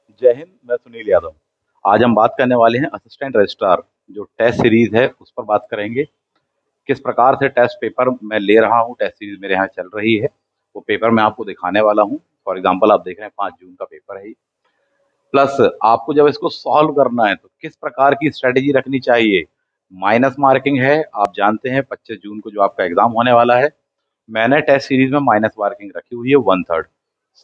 जय हिंद। मैं सुनील यादव। आज हम बात करने वाले हैं असिस्टेंट रजिस्ट्रार जो टेस्ट सीरीज है उस पर बात करेंगे। किस प्रकार से टेस्ट पेपर मैं ले रहा हूँ, टेस्ट सीरीज मेरे यहाँ चल रही है, वो पेपर मैं आपको दिखाने वाला हूँ। फॉर एग्जांपल आप देख रहे हैं 5 जून का पेपर है ये। प्लस आपको जब इसको सॉल्व करना है तो किस प्रकार की स्ट्रेटेजी रखनी चाहिए। माइनस मार्किंग है, आप जानते हैं 25 जून को जो आपका एग्जाम होने वाला है। मैंने टेस्ट सीरीज में माइनस मार्किंग रखी हुई है 1/3।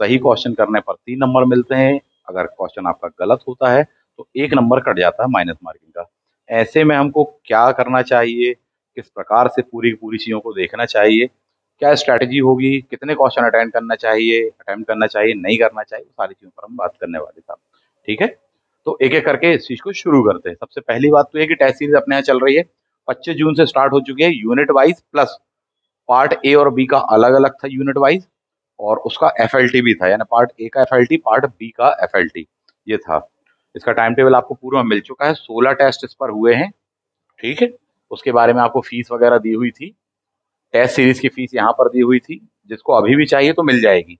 सही क्वेश्चन करने पर 3 नंबर मिलते हैं। अगर क्वेश्चन आपका गलत होता है तो 1 नंबर कट जाता है माइनस मार्किंग का। ऐसे में हमको क्या करना चाहिए, किस प्रकार से पूरी पूरी चीज़ों को देखना चाहिए, क्या स्ट्रैटेजी होगी, कितने क्वेश्चन अटेम्प्ट करना चाहिए, नहीं करना चाहिए, वो सारी चीज़ों पर हम बात करने वाले साहब। ठीक है, तो एक एक करके इस चीज़ को शुरू करते हैं। सबसे पहली बात तो ये कि टेस्ट सीरीज अपने यहाँ चल रही है, 25 जून से स्टार्ट हो चुकी है unit wise. Plus part A और बी का अलग अलग था यूनिट वाइज, और उसका एफएलटी भी था, यानी पार्ट ए का एफएलटी, पार्ट बी का एफएलटी, ये था। इसका टाइम टेबल आपको पूर्व में मिल चुका है। 16 टेस्ट इस पर हुए हैं। ठीक है, उसके बारे में आपको फीस वगैरह दी हुई थी। टेस्ट सीरीज की फीस यहाँ पर दी हुई थी, जिसको अभी भी चाहिए तो मिल जाएगी।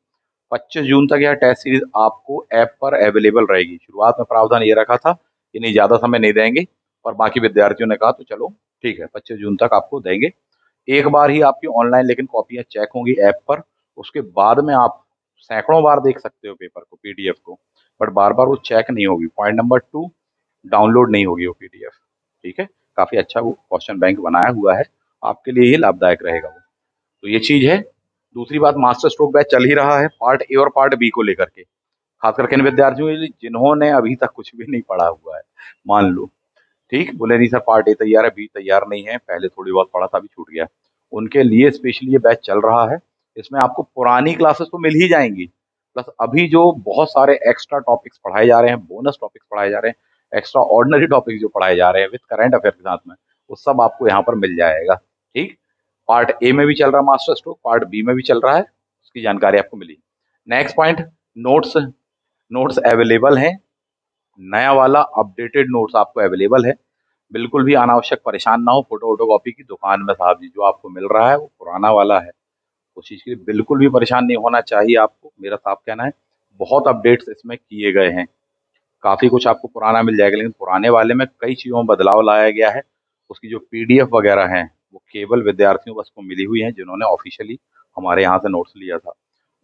25 जून तक यह टेस्ट सीरीज आपको ऐप पर अवेलेबल रहेगी। शुरुआत में प्रावधान ये रखा था कि नहीं, ज़्यादा समय नहीं देंगे, और बाकी विद्यार्थियों ने कहा तो चलो ठीक है 25 जून तक आपको देंगे। एक बार ही आपकी ऑनलाइन लेकिन कॉपियां चेक होंगी ऐप पर। उसके बाद में आप सैकड़ों बार देख सकते हो पेपर को, पीडीएफ को, बट बार बार वो चेक नहीं होगी। पॉइंट नंबर 2, डाउनलोड नहीं होगी वो पीडीएफ। ठीक है, काफी अच्छा वो क्वेश्चन बैंक बनाया हुआ है, आपके लिए ही लाभदायक रहेगा वो। तो ये चीज है। दूसरी बात, मास्टर स्ट्रोक बैच चल ही रहा है पार्ट ए और पार्ट बी को लेकर के, खास करके इन विद्यार्थियों के लिए जिन्होंने अभी तक कुछ भी नहीं पढ़ा हुआ है। मान लो, ठीक बोले नहीं सर पार्ट ए तैयार है, बी तैयार नहीं है, पहले थोड़ी बहुत पढ़ा था अभी छूट गया, उनके लिए स्पेशली ये बैच चल रहा है। इसमें आपको पुरानी क्लासेस तो मिल ही जाएंगी, प्लस अभी जो बहुत सारे एक्स्ट्रा टॉपिक्स पढ़ाए जा रहे हैं, बोनस टॉपिक्स पढ़ाए जा रहे हैं, एक्स्ट्रा ऑर्डिनरी टॉपिक्स जो पढ़ाए जा रहे हैं विद करंट अफेयर के साथ में, वो सब आपको यहाँ पर मिल जाएगा। ठीक, पार्ट ए में भी चल रहा है मास्टर स्ट्रोक, पार्ट बी में भी चल रहा है, उसकी जानकारी आपको मिली। Next point, notes. Notes available हैं, नया वाला अपडेटेड नोट्स आपको अवेलेबल है। बिल्कुल भी अनावश्यक परेशान ना हो फोटो वोटो कॉपी की दुकान में साहब जी, जो आपको मिल रहा है वो पुराना वाला है। उस चीज़ के लिए बिल्कुल भी परेशान नहीं होना चाहिए आपको, मेरा साफ कहना है। बहुत अपडेट्स इसमें किए गए हैं, काफ़ी कुछ आपको पुराना मिल जाएगा, लेकिन पुराने वाले में कई चीज़ों में बदलाव लाया गया है। उसकी जो पीडीएफ वगैरह हैं वो केवल विद्यार्थियों बस को मिली हुई हैं जिन्होंने ऑफिशियली हमारे यहाँ से नोट्स लिया था।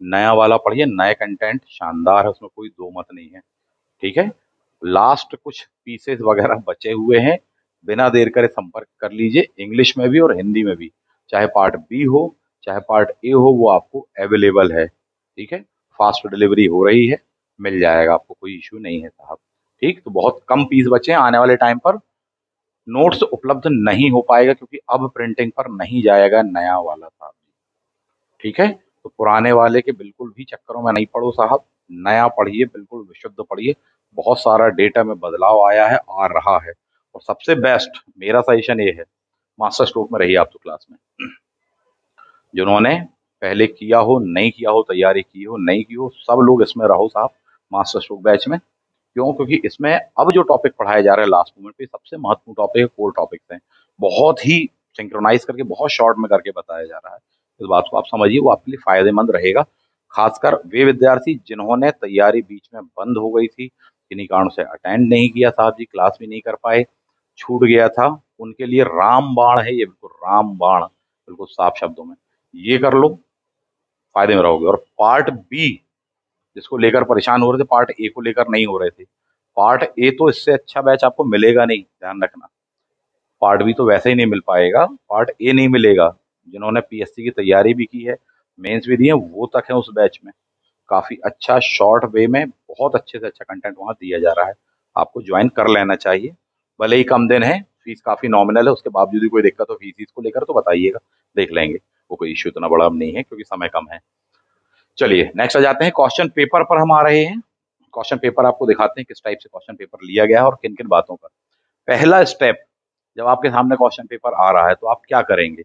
नया वाला पढ़िए, नए कंटेंट शानदार है, उसमें कोई दो मत नहीं है। ठीक है, लास्ट कुछ पीसेस वगैरह बचे हुए हैं, बिना देर करे संपर्क कर लीजिए, इंग्लिश में भी और हिंदी में भी, चाहे पार्ट बी हो चाहे पार्ट ए हो, वो आपको अवेलेबल है। ठीक है, फास्ट डिलीवरी हो रही है, मिल जाएगा आपको, कोई इश्यू नहीं है साहब। ठीक, तो बहुत कम पीस बचे हैं, आने वाले टाइम पर नोट्स उपलब्ध नहीं हो पाएगा क्योंकि अब प्रिंटिंग पर नहीं जाएगा नया वाला साहब। ठीक है, तो पुराने वाले के बिल्कुल भी चक्करों में नहीं पड़ो साहब, नया पढ़िए, बिल्कुल विशुद्ध पढ़िए। बहुत सारा डेटा में बदलाव आया है, आ रहा है, और सबसे बेस्ट मेरा सजेशन ये है, मास्टर स्ट्रोक में रहिए आप तो क्लास में। जिन्होंने पहले किया हो, नहीं किया हो, तैयारी की हो, नहीं की हो, सब लोग इसमें रहो साहब, मास्टर स्ट्रोक बैच में। क्यों? क्योंकि इसमें अब जो टॉपिक पढ़ाए जा रहे हैं लास्ट मोमेंट पे, सबसे महत्वपूर्ण टॉपिक है, कोर टॉपिक्स हैं। बहुत ही सिंक्रोनाइज करके, बहुत शॉर्ट में करके बताया जा रहा है। इस बात को आप समझिए, वो आपके लिए फायदेमंद रहेगा। खासकर वे विद्यार्थी जिन्होंने तैयारी बीच में बंद हो गई थी, किन्हीं कारणों से अटेंड नहीं किया साहब जी, क्लास भी नहीं कर पाए, छूट गया था, उनके लिए रामबाण है ये, बिल्कुल रामबाण, बिल्कुल साफ शब्दों में। ये कर लो, फायदे में रहोगे। और पार्ट बी जिसको लेकर परेशान हो रहे थे, पार्ट ए को लेकर नहीं हो रहे थे, पार्ट ए तो इससे अच्छा बैच आपको मिलेगा नहीं, ध्यान रखना। पार्ट बी तो वैसे ही नहीं मिल पाएगा, पार्ट ए नहीं मिलेगा। जिन्होंने पीएससी की तैयारी भी की है, मेंस भी दिए, वो तक है उस बैच में। काफी अच्छा शॉर्ट वे में बहुत अच्छे से अच्छा कंटेंट वहां दिया जा रहा है, आपको ज्वाइन कर लेना चाहिए। भले ही कम दिन है, फीस काफी नॉमिनल है, उसके बावजूद भी कोई दिक्कत हो फीस को लेकर तो बताइएगा, देख लेंगे, वो कोई इश्यू इतना बड़ा नहीं है क्योंकि समय कम है। चलिए नेक्स्ट आ जाते हैं, क्वेश्चन पेपर पर हम आ रहे हैं। क्वेश्चन पेपर आपको दिखाते हैं किस टाइप से क्वेश्चन पेपर लिया गया है और किन किन बातों पर। पहला स्टेप, जब आपके सामने क्वेश्चन पेपर आ रहा है तो आप क्या करेंगे।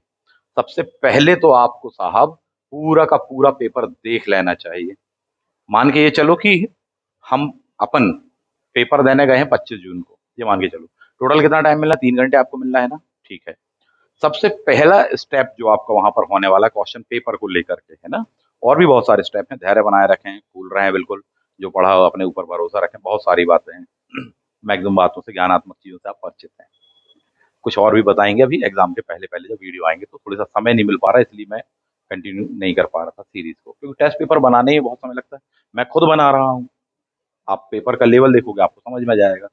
सबसे पहले तो आपको साहब पूरा का पूरा पेपर देख लेना चाहिए। मान के ये चलो कि हम अपन पेपर देने गए हैं 25 जून को, ये मान के चलो, टोटल कितना टाइम मिलना, 3 घंटे आपको मिलना है ना। ठीक है, सबसे पहला स्टेप जो आपका वहां पर होने वाला क्वेश्चन पेपर को लेकर के है ना, और भी बहुत सारे स्टेप हैं, धैर्य बनाए रखें, कूल रहें बिल्कुल, जो पढ़ा हो अपने ऊपर भरोसा रखें, बहुत सारी बातें हैं। मैक्सिमम बातों से, ज्ञानात्मक चीज़ों से आप परिचित हैं। कुछ और भी बताएंगे अभी एग्जाम के पहले पहले जब वीडियो आएंगे, तो थोड़ा सा समय नहीं मिल पा रहा, इसलिए मैं कंटिन्यू नहीं कर पा रहा था सीरीज को, क्योंकि टेस्ट पेपर बनाने ही बहुत समय लगता है। मैं खुद बना रहा हूँ, आप पेपर का लेवल देखोगे आपको समझ में आ जाएगा।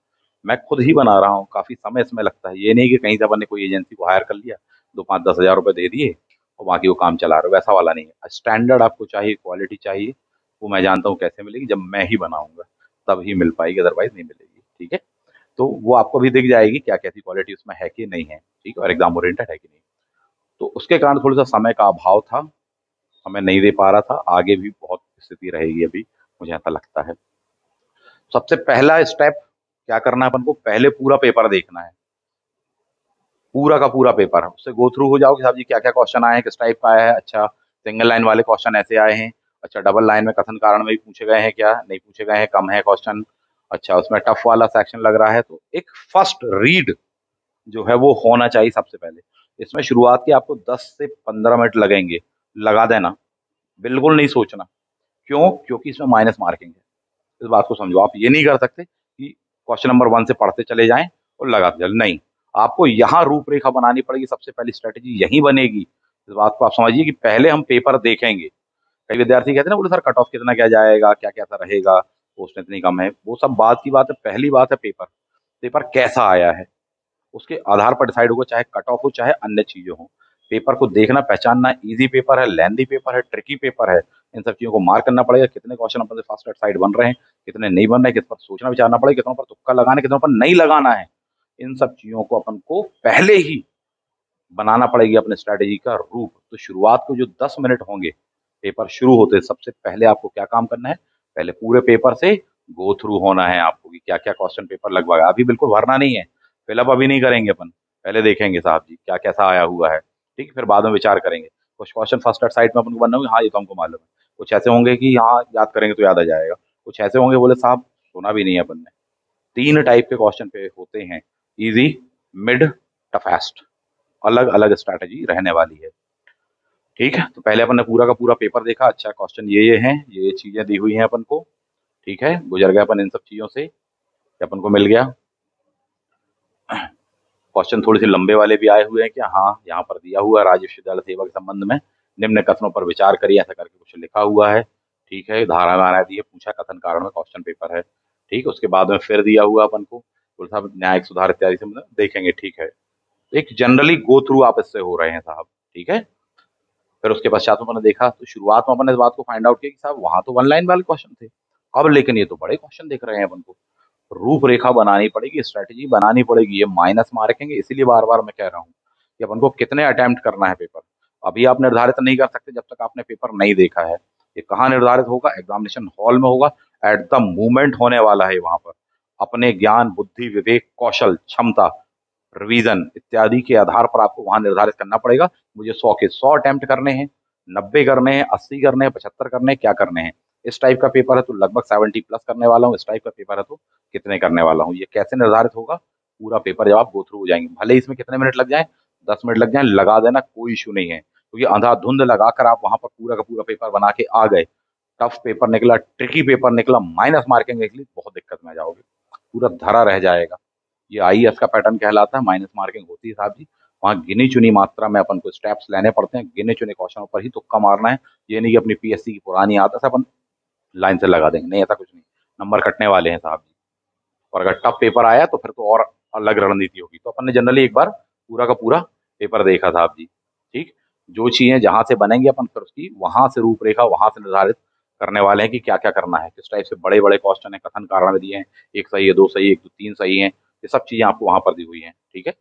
मैं खुद ही बना रहा हूँ, काफी समय इसमें लगता है। ये नहीं कि कहीं से अपन ने कोई एजेंसी को हायर कर लिया, 2-5-10 हज़ार रुपए दे दिए और बाकी वो काम चला रहे हो, वैसा वाला नहीं है। स्टैंडर्ड आपको चाहिए, क्वालिटी चाहिए, वो मैं जानता हूँ कैसे मिलेगी, जब मैं ही बनाऊंगा तब ही मिल पाएगी, अदरवाइज नहीं मिलेगी। ठीक है, तो वो आपको भी दिख जाएगी क्या कैसी क्वालिटी उसमें है कि नहीं है, ठीक है, और एग्जाम ओरिएंटेड है कि नहीं। तो उसके कारण थोड़ा सा समय का अभाव था, समय नहीं दे पा रहा था। आगे भी बहुत स्थिति रहेगी अभी, मुझे ऐसा लगता है। सबसे पहला स्टेप क्या करना है अपन को, पहले पूरा पेपर देखना है, पूरा का पूरा पेपर है, उससे गो थ्रू हो जाओ कि साहब जी क्या क्या क्वेश्चन आए हैं, किस टाइप का आया है। अच्छा, सिंगल लाइन वाले क्वेश्चन ऐसे आए हैं। अच्छा, डबल लाइन में कथन कारण में भी पूछे गए हैं क्या, नहीं पूछे गए हैं, कम है क्वेश्चन। अच्छा, उसमें टफ वाला सेक्शन लग रहा है, तो एक फर्स्ट रीड जो है वो होना चाहिए सबसे पहले। इसमें शुरुआत के आपको 10 से 15 मिनट लगेंगे, लगा देना, बिल्कुल नहीं सोचना। क्यों? क्योंकि इसमें माइनस मार्किंग है। इस बात को समझो, आप ये नहीं कर सकते कि क्वेश्चन नंबर 1 से पढ़ते चले जाएं और लगाते चले, नहीं। आपको यहाँ रूपरेखा बनानी पड़ेगी, सबसे पहली स्ट्रेटेजी यही बनेगी। इस बात को आप समझिए कि पहले हम पेपर देखेंगे। कई विद्यार्थी कहते हैं ना, बोले सर कट ऑफ कितना क्या जाएगा, क्या कैसा रहेगा, पोस्ट इतनी कम है, वो सब बात की बात है। पहली बात है पेपर, पेपर कैसा आया है, उसके आधार पर डिसाइड होगा, चाहे कट ऑफ हो चाहे अन्य चीजें हो। पेपर को देखना, पहचानना, इजी पेपर है, लेंथी पेपर है, ट्रिकी पेपर है, इन सब चीजों को मार्क करना पड़ेगा। कितने क्वेश्चन अपन से फर्स्ट साइड बन रहे हैं, कितने नहीं बन रहे हैं, किस पर सोचना विचारना पड़ेगा, कितनों पर तुक्का लगाना है, कितनों पर नहीं लगाना है। इन सब चीजों को अपन को पहले ही बनाना पड़ेगी अपने स्ट्रैटेजी का रूप। तो शुरुआत को जो 10 मिनट होंगे पेपर शुरू होते, सबसे पहले आपको क्या काम करना है, पहले पूरे पेपर से गो थ्रू होना है आपको कि क्या क्या क्वेश्चन पेपर लगवाया। अभी बिल्कुल भरना नहीं है, फिलअप अभी नहीं करेंगे अपन, पहले देखेंगे साहब जी क्या कैसा आया हुआ है, ठीक है, फिर बाद में विचार करेंगे। कुछ क्वेश्चन फर्स्ट साइड में अपन को बनना होगा, हाँ ये तो हमको मालूम है। कुछ ऐसे होंगे कि हाँ याद करेंगे तो याद आ जाएगा, कुछ ऐसे होंगे बोले साहब सुना भी नहीं है अपन ने। 3 टाइप के क्वेश्चन पे होते हैं, इजी, मिड, टफेस्ट, अलग अलग स्ट्रैटेजी रहने वाली है। ठीक है, तो पहले अपन ने पूरा का पूरा पेपर देखा। अच्छा, क्वेश्चन ये हैं, ये चीजें दी हुई हैं अपन को, ठीक है, गुजर गए अपन इन सब चीजों से, ये अपन को मिल गया। क्वेश्चन थोड़े से लंबे वाले भी आए हुए हैं कि हाँ यहाँ पर दिया हुआ है, राज्य विश्वविद्यालय सेवा के संबंध में निम्न कथनों पर विचार करिए, ऐसा करके कुछ लिखा हुआ है। ठीक है, धारा वारा दी है, पूछा कथन कारण में क्वेश्चन पेपर है। ठीक है, उसके बाद में फिर दिया हुआ अपन को, बोले साहब न्यायिक सुधार इत्यादि से मतलब देखेंगे। ठीक है, एक जनरली गो थ्रू आप इससे हो रहे हैं साहब, ठीक है। फिर उसके पश्चात मैंने देखा, तो शुरुआत में अपन ने इस बात को फाइंड आउट किया कि साहब वहां तो 1 लाइन वाले क्वेश्चन थे, अब लेकिन ये तो बड़े क्वेश्चन दिख रहे हैं अपन को। रूपरेखा बनानी पड़ेगी, स्ट्रेटेजी बनानी पड़ेगी। ये माइनस मार्केंगे, इसीलिए बार बार मैं कह रहा हूँ कि अपन को कितने अटेम्प्ट करना है पेपर, अभी आप निर्धारित नहीं कर सकते जब तक आपने पेपर नहीं देखा है। ये कहाँ निर्धारित होगा, एग्जामिनेशन हॉल में होगा, एट द मोमेंट होने वाला है वहां पर। अपने ज्ञान, बुद्धि, विवेक, कौशल, क्षमता, रिवीजन इत्यादि के आधार पर आपको वहां निर्धारित करना पड़ेगा। मुझे 100 के 100 अटेम्प्ट करने हैं, 90 करने हैं, 80 करने हैं, 75 करने हैं, क्या करने हैं। इस टाइप का पेपर है तो लगभग 70+ करने वाला हूँ, इस टाइप का पेपर है तो कितने करने वाला हूँ। ये कैसे निर्धारित होगा, पूरा पेपर जब आप गो थ्रू हो जाएंगे, भले ही इसमें कितने मिनट लग जाए, 10 मिनट लग जाए, लगा देना, कोई इशू नहीं है। क्योंकि अंधाधुंध लगाकर आप वहां पर पूरा का पूरा पेपर बना के आ गए, टफ पेपर निकला, ट्रिकी पेपर निकला, माइनस मार्किंग निकली, बहुत दिक्कत में आ जाओगे, पूरा धरा रह जाएगा। ये आईएएस का पैटर्न कहलाता है, माइनस मार्किंग होती है साहब जी। वहाँ गिनी चुनी मात्रा में अपन को स्टेप्स लेने पड़ते हैं, गिने चुने क्वेश्चनों पर ही तुक्का मारना है। ये नहीं कि अपनी पीएससी की पुरानी आदत है अपन लाइन से लगा देंगे, नहीं, ऐसा कुछ नहीं। नंबर कटने वाले हैं साहब जी, और अगर टफ पेपर आया तो फिर तो और अलग रणनीति होगी। तो अपन ने जनरली एक बार पूरा का पूरा पेपर देखा साहब जी, ठीक। जो चीजें जहां से बनेंगी अपन फिर उसकी वहां से रूपरेखा वहां से निर्धारित करने वाले हैं कि क्या क्या करना है, किस टाइप से बड़े बड़े क्वेश्चन है, कथन कारण में दिए हैं, एक सही है, दो सही है, एक दो तीन सही है, ये सब चीजें आपको वहां पर दी हुई हैं। ठीक है,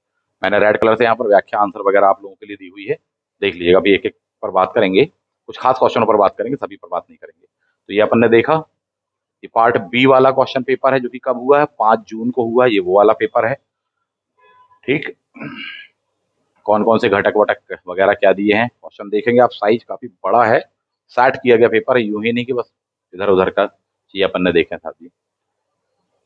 मैंने रेड कलर से यहाँ पर व्याख्या आंसर वगैरह आप लोगों के लिए दी हुई है, देख लीजिएगा। अभी एक एक पर बात करेंगे, कुछ खास क्वेश्चनों पर बात करेंगे, सभी पर बात नहीं करेंगे। तो ये अपन ने देखा, ये पार्ट बी वाला क्वेश्चन पेपर है जो कि कब हुआ है, 5 जून को हुआ, ये वो वाला पेपर है। ठीक, कौन कौन से घटक वटक वगैरह क्या दिए हैं क्वेश्चन देखेंगे आप, साइज काफी बड़ा है, सेट किया गया पेपर है, यूं ही नहीं कि बस इधर उधर का चीज अपन ने देखे था जी।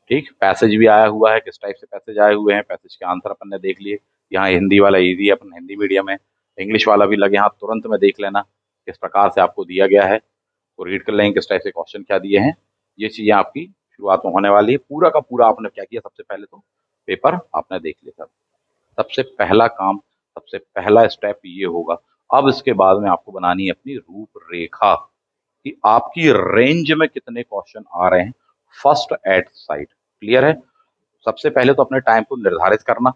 ठीक, पैसेज भी आया हुआ है, किस टाइप से पैसेज आए हुए हैं, पैसेज के आंसर अपन ने देख लिए। यहाँ हिंदी वाला इजी है, अपन हिंदी मीडियम है, इंग्लिश वाला भी लगे हाथ तुरंत में देख लेना किस प्रकार से आपको दिया गया है, तो रीड कर लेंगे किस टाइप से क्वेश्चन क्या दिए हैं। ये चीजें आपकी शुरुआत में होने वाली है। पूरा का पूरा आपने क्या किया, सबसे पहले तो पेपर आपने देख लिया। सबसे पहला काम, सबसे पहला स्टेप ये होगा। अब इसके बाद में आपको बनानी है अपनी रूपरेखा कि आपकी रेंज में कितने क्वेश्चन आ रहे हैं फर्स्ट एट साइट। क्लियर है? सबसे पहले तो अपने टाइम को निर्धारित करना।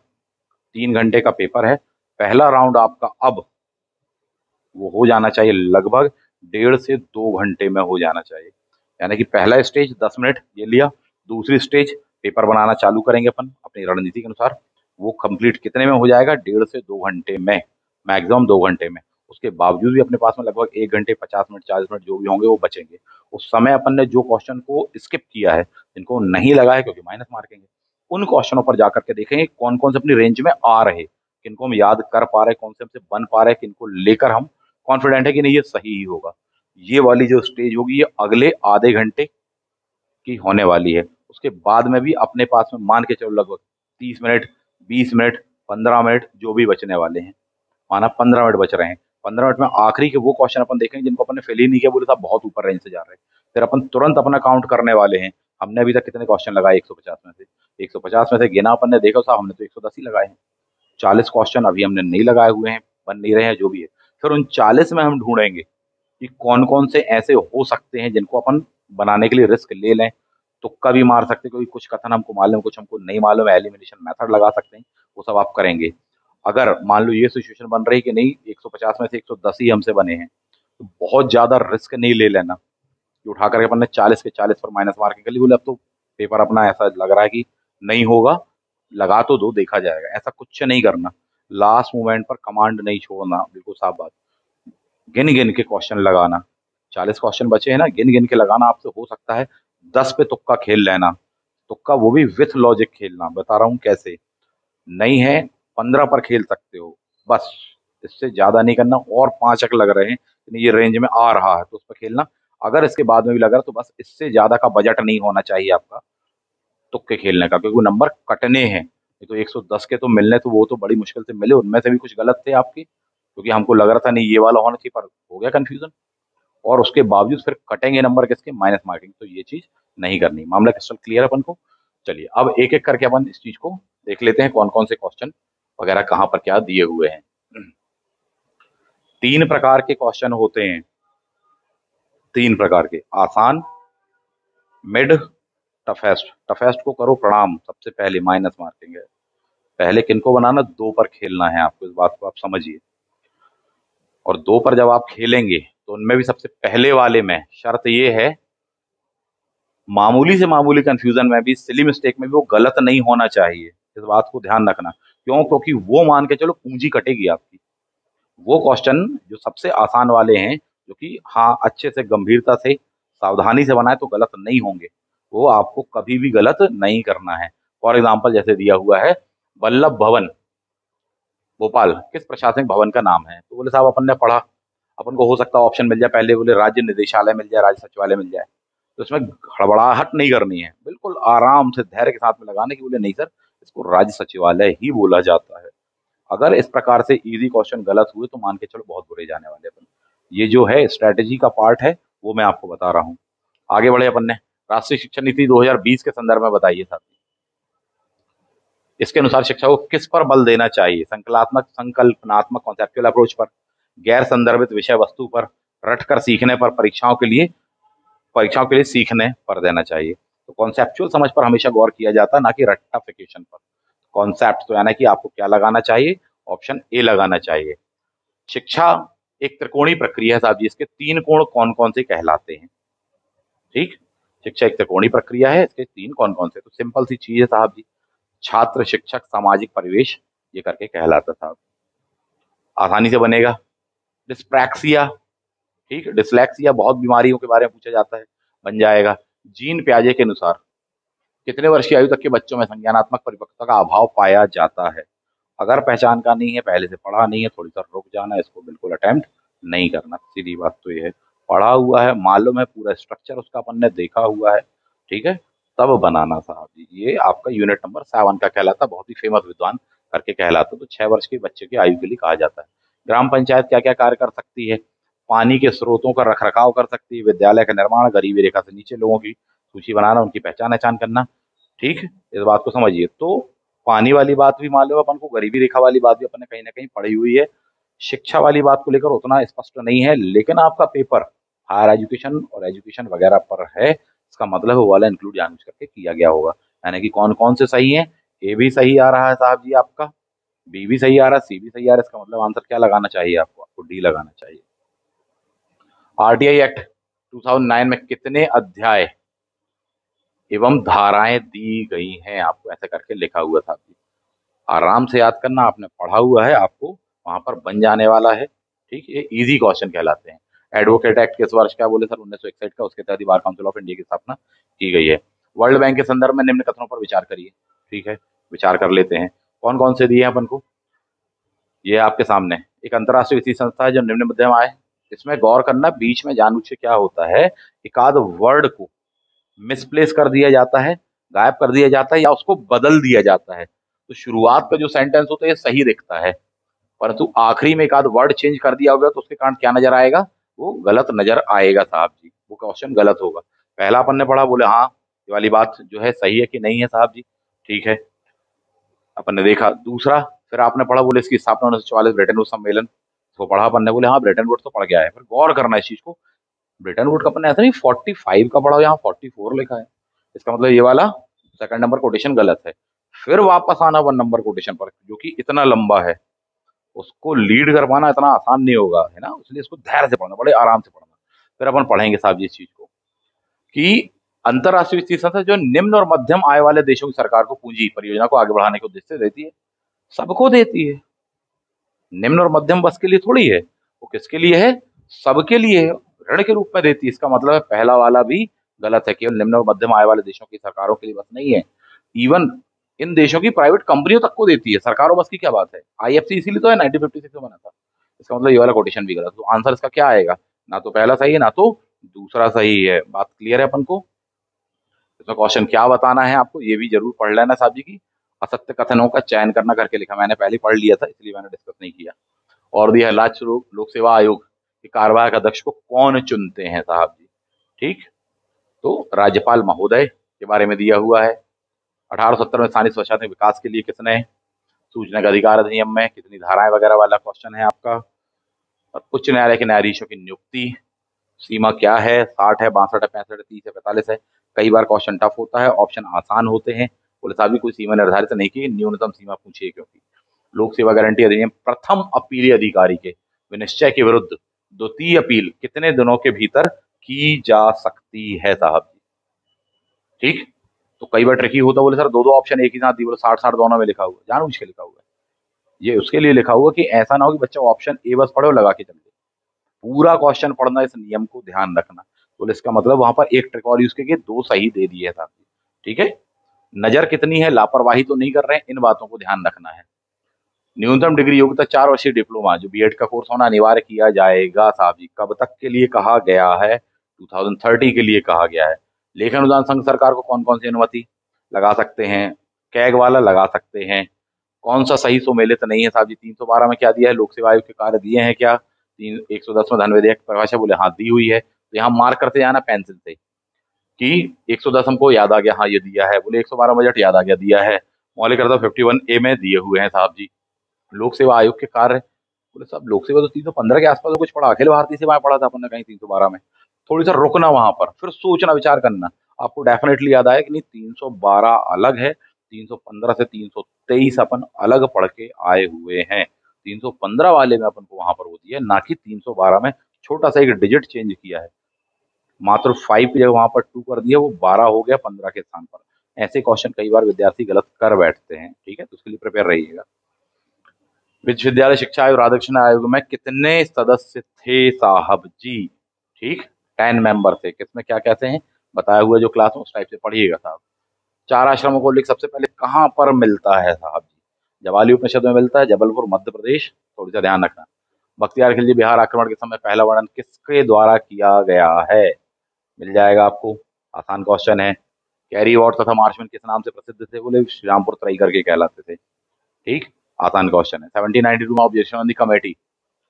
3 घंटे का पेपर है। पहला राउंड आपका अब वो हो जाना चाहिए लगभग 1.5 से 2 घंटे में हो जाना चाहिए। यानी कि पहला स्टेज 10 मिनट ये लिया, दूसरी स्टेज पेपर बनाना चालू करेंगे अपन अपनी रणनीति के अनुसार। वो कंप्लीट कितने में हो जाएगा? 1.5 से 2 घंटे में, मैक्सिमम 2 घंटे में। उसके बावजूद भी अपने पास में लगभग 1 घंटे 50 मिनट 40 मिनट जो भी होंगे वो बचेंगे। उस समय अपन ने जो क्वेश्चन को स्किप किया है, जिनको नहीं लगा है क्योंकि माइनस मार्केंगे, उन क्वेश्चनों पर जाकर के देखेंगे कौन कौन से अपनी रेंज में आ रहे, किनको हम याद कर पा रहे, कौन से हमसे बन पा रहे, किनको लेकर हम कॉन्फिडेंट है कि नहीं ये सही ही होगा। ये वाली जो स्टेज होगी ये अगले आधे घंटे की होने वाली है। उसके बाद में भी अपने पास में मान के चलो लगभग 30 मिनट 20 मिनट 15 मिनट जो भी बचने वाले हैं, माना 15 मिनट बच रहे हैं। 15 मिनट में आखिरी के वो क्वेश्चन अपन देखेंगे जिनको अपन ने फेल ही नहीं किया, बोले साहब बहुत ऊपर रेंज से जा रहे हैं, फिर अपन तुरंत अपना काउंट करने वाले हैं। हमने अभी तक कितने क्वेश्चन लगाए? 150 में से 150 में से गिना अपन ने, देखा साहब हमने तो 110 ही लगाए हैं। 40 क्वेश्चन अभी हमने नहीं लगाए हुए हैं, बन नहीं रहे हैं, जो भी है। फिर उन 40 में हम ढूंढेंगे कि कौन कौन से ऐसे हो सकते हैं जिनको अपन बनाने के लिए रिस्क ले लें। तुक्का भी मार सकते हैं, क्योंकि कुछ कथन हमको मालूम कुछ हमको नहीं मालूम है, एलिमिनेशन मेथड लगा सकते हैं, वो सब आप करेंगे। अगर मान लो ये सिचुएशन बन रही कि नहीं 150 में से 110 ही हमसे बने हैं, तो बहुत ज्यादा रिस्क नहीं ले लेना कि उठा करके अपन ने 40 के 40 पर माइनस मार के कर ली, बोले अब तो पेपर अपना ऐसा लग रहा है कि नहीं होगा, लगा तो दो देखा जाएगा, ऐसा कुछ नहीं करना। लास्ट मोमेंट पर कमांड नहीं छोड़ना, बिल्कुल साफ बात। गिन गिन के क्वेश्चन लगाना। 40 क्वेश्चन बचे हैं ना, गिन गिन के लगाना। आपसे हो सकता है 10 पे तुक्का खेल लेना, तुक्का वो भी विथ लॉजिक खेलना, बता रहा हूँ कैसे। नहीं है 15 पर खेल सकते हो बस, इससे ज्यादा नहीं करना। और 5 अंक लग रहे हैं ये रेंज में आ रहा है तो उस पर खेलना। अगर इसके बाद में भी लग रहा है तो बस इससे ज्यादा का बजट नहीं होना चाहिए आपका तुक्के खेलने का, क्योंकि वो नंबर कटने हैं। ये तो 110 के तो मिलने, तो वो तो बड़ी मुश्किल से मिले, उनमें से भी कुछ गलत थे आपके, क्योंकि हमको लग रहा था नहीं ये वाला होना चाहिए, पर हो गया कंफ्यूजन। और उसके बावजूद फिर कटेंगे नंबर किसके? Minus marking. तो ये चीज नहीं करनी। मामला क्रिस्टल क्लियर है अपन को? चलिए अब एक एक करके अपन इस चीज को देख लेते हैं, कौन कौन से क्वेश्चन वगैरह कहाँ पर क्या दिए हुए हैं। 3 प्रकार के क्वेश्चन होते हैं, 3 प्रकार के, आसान, मिड, टफेस्ट। टफेस्ट को करो प्रणाम, सबसे पहले माइनस मार्किंग है। पहले किनको बनाना? 2 पर खेलना है आपको, इस बात को आप समझिए। और 2 पर जब आप खेलेंगे तो उनमें भी सबसे पहले वाले में शर्त ये है, मामूली से मामूली कंफ्यूजन में भी, सिली मिस्टेक में भी वो गलत नहीं होना चाहिए। इस बात को ध्यान रखना। क्यों? क्योंकि वो मान के चलो पूंजी कटेगी आपकी। वो क्वेश्चन जो सबसे आसान वाले हैं, जो कि हाँ अच्छे से गंभीरता से सावधानी से बनाए तो गलत नहीं होंगे, वो आपको कभी भी गलत नहीं करना है। फॉर एग्जाम्पल जैसे दिया हुआ है, वल्लभ भवन भोपाल किस प्रशासनिक भवन का नाम है? तो बोले साहब अपन ने पढ़ा, अपन को हो सकता है ऑप्शन मिल जाए, पहले बोले राज्य निदेशालय मिल जाए, राज्य सचिवालय मिल जाए। तो इसमें हड़बड़ाहट नहीं करनी है, बिल्कुल आराम से धैर्य के साथ में लगाने की, बोले नहीं सर इसको राज्य सचिवालय ही बोला जाता है। अगर इस प्रकार से इजी क्वेश्चन गलत हुए तो मान के चलो बहुत बुरे जाने वाले अपन। ये जो है स्ट्रेटेजी का पार्ट है, वो मैं आपको बता रहा हूँ। आगे बढ़े अपन ने, राष्ट्रीय शिक्षा नीति 2020 के संदर्भ में बताइए साथी, इसके अनुसार शिक्षा को किस पर बल देना चाहिए? संकल्पात्मक संकल्पनात्मक कॉन्सेप्चुअल अप्रोच पर, गैर संदर्भित विषय वस्तु पर, रटकर सीखने पर, परीक्षाओं के लिए सीखने पर देना चाहिए। तो कॉन्सेप्चुअल समझ पर हमेशा गौर किया जाता है, ना कि रट्टाफिकेशन पर। कॉन्सेप्ट तो यानी कि आपको क्या लगाना चाहिए? ऑप्शन ए लगाना चाहिए। शिक्षा एक त्रिकोणीय प्रक्रिया है साहब जी, इसके 3 कोण कौन कौन से कहलाते हैं? ठीक, शिक्षा एक त्रिकोणीय प्रक्रिया है, इसके 3 कौन कौन से? तो सिंपल सी चीज है साहब जी, छात्र शिक्षक सामाजिक परिवेश, ये करके कहलाता था। आसानी से बनेगा। डिस्प्रैक्सिया, ठीक, डिसलेक्सिया बहुत बीमारियों के बारे में पूछा जाता है, बन जाएगा। जीन प्याजे के अनुसार कितने वर्ष की आयु तक के बच्चों में संज्ञानात्मक परिपक्वता का अभाव पाया जाता है? अगर पहचान का नहीं है, पहले से पढ़ा नहीं है, थोड़ी सा रुक जाना, इसको बिल्कुल अटेम्प्ट नहीं करना। सीधी बात तो ये है, पढ़ा हुआ है, मालूम है, पूरा स्ट्रक्चर उसका अपन ने देखा हुआ है, ठीक है, तब बनाना साहब जी। ये आपका यूनिट नंबर 7 का कहलाता, बहुत ही फेमस विद्वान करके कहलाता। तो 6 वर्ष के बच्चे की आयु के लिए कहा जाता है। ग्राम पंचायत क्या क्या कार्य कर सकती है? पानी के स्रोतों का रखरखाव कर सकती है, विद्यालय का निर्माण, गरीबी रेखा से नीचे लोगों की सूची बनाना, उनकी पहचान करना। ठीक, इस बात को समझिए। तो पानी वाली बात भी मान लो अपन को, गरीबी रेखा वाली बात भी अपन ने कहीं ना कहीं पढ़ी हुई है। शिक्षा वाली बात को लेकर उतना स्पष्ट नहीं है, लेकिन आपका पेपर हायर एजुकेशन और एजुकेशन वगैरह पर है, इसका मतलब वो वाला इंक्लूड जानबूझ करके किया गया होगा। यानी कि कौन कौन से सही है, ए भी सही आ रहा है साहब जी आपका, बी भी सही आ रहा है, सी भी सही आ रहा है। इसका मतलब आंसर क्या लगाना चाहिए आपको? आपको डी लगाना चाहिए। आरटीआई एक्ट 2009 में कितने अध्याय एवं धाराएं दी गई हैं? आपको ऐसे करके लिखा हुआ था। आराम से याद करना, आपने पढ़ा हुआ है, आपको वहां पर बन जाने वाला है। ठीक, ये इजी क्वेश्चन कहलाते हैं। एडवोकेट एक्ट किस वर्ष का? बोले सर 1961 का। उसके तहत बार काउंसिल ऑफ इंडिया की स्थापना की गई है। वर्ल्ड बैंक के संदर्भ में निम्न कथनों पर विचार करिए। ठीक है, विचार कर लेते हैं। कौन कौन से दिए हैं अपन को? ये आपके सामने एक अंतर्राष्ट्रीय वित्तीय संस्था है जो निम्न मध्यम आय। इसमें गौर करना, बीच में जानबूझ के क्या होता है, एक आध वर्ड को मिसप्लेस कर दिया जाता है, गायब कर दिया जाता है, या उसको बदल दिया जाता है। तो शुरुआत का जो सेंटेंस होता है ये सही दिखता है, परंतु आखिरी में एक आध वर्ड चेंज कर दिया होगा तो उसके कारण क्या नजर आएगा? वो गलत नजर आएगा साहब जी, वो क्वेश्चन गलत होगा। पहला अपन ने पढ़ा, बोले हाँ ये वाली बात जो है सही है कि नहीं है साहब जी। ठीक है, अपन ने देखा। दूसरा, फिर आपने पढ़ा, बोले इसकी स्थापना 1944 ब्रेटन वुड्स सम्मेलन को पढ़ा अपन ने, बोले हाँ ब्रेटन वुड्स तो पढ़ गया है। फिर गौर करना इस चीज को, ब्रेटन वुड का अपन ने ऐसा नहीं 45 का पढ़ा, यहाँ 44 लिखा है। इसका मतलब ये वाला सेकंड नंबर कोटेशन गलत है। फिर वापस आना 1 नंबर कोटेशन पर, जो कि इतना लंबा है, उसको लीड कर पाना इतना आसान नहीं होगा, है ना, इसलिए इसको धैर्य से पढ़ना, बड़े आराम से पढ़ना। फिर अपन पढ़ेंगे साहब जी इस चीज को कि अंतरराष्ट्रीय वित्तीय संस्था जो निम्न और मध्यम आय वाले देशों की सरकार को पूंजी परियोजना को आगे बढ़ाने के उद्देश्य से देती है। सबको देती है, निम्न और मध्यम बस के लिए थोड़ी है, वो किसके लिए है? सबके लिए है, ऋण के रूप में देती है। इसका मतलब है पहला वाला भी गलत है, केवल निम्न और मध्यम आय वाले देशों की सरकारों के लिए बस नहीं है, इवन इन देशों की प्राइवेट कंपनियों तक को देती है। सरकारों बस की क्या बात है? आईएफसी इसीलिए तो है 1956 में बना था। इसका मतलब ये वाला कोटेशन भी गलत। तो आंसर इसका क्या आएगा? ना तो पहला सही है ना तो दूसरा सही है। बात क्लियर है अपन को? इसमें क्वेश्चन क्या बताना है आपको ये भी जरूर पढ़ लेना साहब जी की। असत्य कथनों का चयन करना करके लिखा, मैंने पहले पढ़ लिया था इसलिए मैंने डिस्कस नहीं किया। और दिया है राज्य लोक सेवा आयोग के कार्यवाहक अध्यक्ष को कौन चुनते हैं साहब जी? ठीक, तो राज्यपाल महोदय के बारे में दिया हुआ है। 1870 में स्थानीय स्वच्छता विकास के लिए किसने? सूचना का अधिकार अधिनियम में कितनी धाराएं वगैरह वाला क्वेश्चन है आपका। और उच्च न्यायालय के न्यायाधीशों की नियुक्ति सीमा क्या है? 60 है, 62 है, 65 है, 30 है, 45 है। कई बार क्वेश्चन टफ होता है, ऑप्शन आसान होते हैं। बोले साहब भी कोई सीमा निर्धारित नहीं की, न्यूनतम सीमा पूछिए। क्योंकि लोक सेवा गारंटी अधिनियम प्रथम अपीली अधिकारी के विनिश्चय के विरुद्ध द्वितीय अपील कितने दिनों के भीतर की जा सकती है साहब जी? ठीक, तो कई बार ट्रिकी होता, बोले सर दो दो ऑप्शन एक ही साथ दी, बोले 60-60 दोनों में लिखा हुआ, जानबूझ के लिखा हुआ है। ये उसके लिए लिखा हुआ कि ऐसा ना हो कि बच्चा ऑप्शन ए बस पढ़े और लगा के चल दे, पूरा क्वेश्चन पढ़ना, इस नियम को ध्यान रखना। तो इसका मतलब वहां पर एक ट्रिक और यूज करके दो सही दे दिए साहब जी। ठीक है, नजर कितनी है, लापरवाही तो नहीं कर रहे हैं, इन बातों को ध्यान रखना है। न्यूनतम डिग्री योग्यता 4 वर्षीय डिप्लोमा जो बीएड का कोर्स होना अनिवार्य किया जाएगा साहब जी, कब तक के लिए कहा गया है? 2030 के लिए कहा गया है। लेखन अनुदान संघ सरकार को कौन कौन सी अनुमति लगा सकते हैं? कैग वाला लगा सकते हैं। कौन सा सही सुमेलित नहीं है साहब जी? 312 में क्या दिया है? लोक सेवा आयोग के कार्य दिए हैं क्या? 110 में धन विधेयक परिभाषा, बोले हाँ दी हुई है। तो यहाँ मार्क करते जाना पेंसिल से कि 110 हमको याद आ गया, हाँ ये दिया है। बोले 112 बजट याद आ गया, दिया है। मौलिक कर्तव्य 51A में दिए हुए हैं साहब जी। लोक सेवा आयोग के कार्य, बोले साहब लोक सेवा तो 315 के आसपास कुछ पढ़ा, अखिल भारतीय सेवाएं पढ़ा था अपन ने कहीं 312 में। थोड़ी सा रुकना वहां पर, फिर सोचना विचार करना, आपको डेफिनेटली याद आया कि नहीं 312 अलग है, 315 से 323 अपन अलग पढ़ के आए हुए हैं। 315 वाले में अपन को वहां पर वो दिया, ना कि 312 में छोटा सा एक डिजिट चेंज किया है, मात्र 5 की जगह वहां पर 2 कर दिया, वो 12 हो गया 15 के स्थान पर। ऐसे क्वेश्चन कई बार विद्यार्थी गलत कर बैठते हैं। ठीक है, तो उसके लिए प्रिपेयर रहिएगा। विश्वविद्यालय शिक्षा आयोग राधाकृष्ण आयोग में कितने सदस्य थे साहब जी? ठीक, 10 मेंबर थे। किसमें क्या कहते हैं बताया हुआ, जो क्लास में उस टाइप से पढ़िएगा साहब। 4 आश्रमों को उल्लेख सबसे पहले कहाँ पर मिलता है साहब जी? जवाली उपनिषद में मिलता है, जबलपुर मध्य प्रदेश। थोड़ी सा ध्यान रखना। बख्तियार खिलजी बिहार आक्रमण के समय पहला वर्णन किसके द्वारा किया गया है? मिल जाएगा आपको, आसान क्वेश्चन है। कैरी वॉट तथा मार्शमैन किस नाम से प्रसिद्ध थे? बोले श्रीरामपुर तराई करके कहलाते थे। ठीक, आसान क्वेश्चन है। 1792 में objection on the committee